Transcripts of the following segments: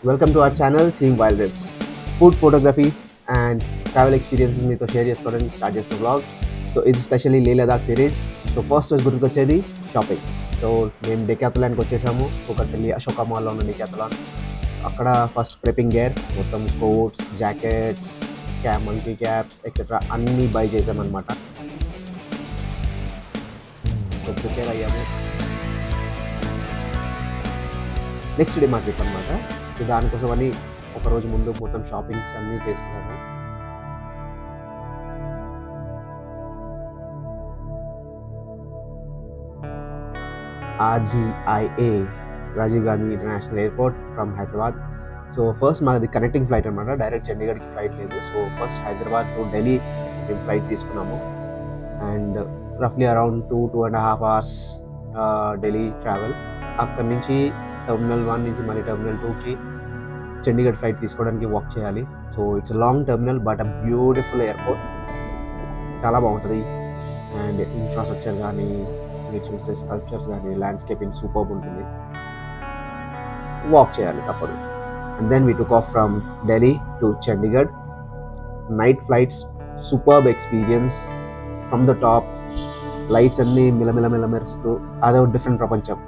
Welcome to our channel team wild rips. Food photography and travel experiences మీతో share చేసుకోవడానికి start చేసిన blog. So ఇది specially Leh Ladakh series. So first రోజు గుర్తుకొచ్చేది shopping. So మేము డెకాథలాన్కి వచ్చేసాము, కూకట్పల్లి అశోక మాల్లో ఉన్న డెకాథలాన్. అక్కడ ఫస్ట్ ప్రెపింగ్ గేర్, మొత్తం coats, jackets, monkey caps etcetera అన్నీ బై చేసామన్నమాట. సో ప్రిపేర్ అయ్యాము. నెక్స్ట్ డే మా ట్రిప్ అనమాట. సో దానికోసం అని ఒకరోజు ముందు మొత్తం షాపింగ్స్ అన్నీ చేసేసాము. RGIA, Rajiv Gandhi international airport from Hyderabad. So first మాది కనెక్టింగ్ ఫ్లైట్ అనమాట, డైరెక్ట్ చండీగఢ్కి ఫ్లైట్ లేదు. So first Hyderabad to Delhi మేము ఫ్లైట్ తీసుకున్నాము. అండ్ రఫ్లీ అరౌండ్ 2.5 hours ఢిల్లీ ట్రావెల్. అక్కడి నుంచి టర్మినల్ 1 నుంచి మళ్ళీ టర్మినల్ 2కి చండీగఢ్ ఫ్లైట్ తీసుకోవడానికి వాక్ చేయాలి. So it's long terminal but a beautiful airport, చాలా బాగుంటుంది. అండ్ ఇన్ఫ్రాస్ట్రక్చర్ కానీ, మీరు చూసే స్కల్ప్చర్స్ కానీ, ల్యాండ్స్కేపింగ్ సూపర్బ్ ఉంటుంది. వాక్ చేయాలి తప్పదు. And then we took off from Delhi to Chandigarh. Night flights, superb experience. From the top lights అన్నీ మిలమిల మెరుస్తూ అదో డిఫరెంట్ ప్రపంచం.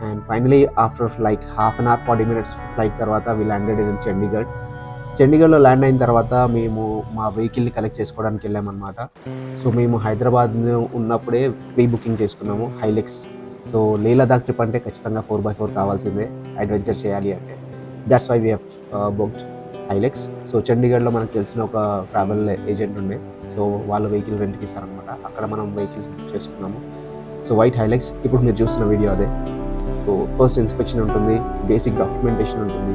And finally after like half an hour 40 minutes flight తర్వాత వీ ల్యాండెడ్ ఇన్ చండీగఢ్. చండీగఢ్లో ల్యాండ్ అయిన తర్వాత మేము మా వెహికల్ని కలెక్ట్ చేసుకోవడానికి వెళ్ళామన్నమాట. సో మేము హైదరాబాద్లో ఉన్నప్పుడే ప్రీ బుకింగ్ చేసుకున్నాము హైలెక్స్. సో లే లదాఖ్ ట్రిప్ అంటే ఖచ్చితంగా 4x4 కావాల్సిందే అడ్వెంచర్ చేయాలి అంటే. That's why we have booked Hilux. So చండీగఢ్లో మనకు తెలిసిన ఒక ట్రావెల్ ఏజెంట్ ఉండే, సో వాళ్ళ వెహికల్ రెంట్కి ఇస్తారనమాట. అక్కడ మనం వెహికల్స్ బుక్ చేసుకున్నాము. సో వైట్ హైలెక్స్ ఇప్పుడు మీరు చూస్తున్న వీడియో అదే. సో ఫస్ట్ ఇన్స్పెక్షన్ ఉంటుంది, బేసిక్ డాక్యుమెంటేషన్ ఉంటుంది,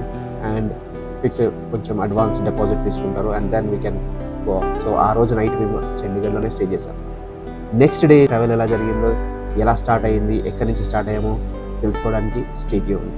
అండ్ ఫిక్స్ కొంచెం అడ్వాన్స్ డిపాజిట్ తీసుకుంటారు. And then we can go. So ఆ రోజు నైట్ మేము చండీగఢ్లోనే స్టే చేసాం. నెక్స్ట్ డే ట్రావెల్ ఎలా జరిగిందో, ఎలా స్టార్ట్ అయ్యింది, ఎక్కడి నుంచి స్టార్ట్ అయ్యామో తెలుసుకోవడానికి స్టే ట్యూన్డ్.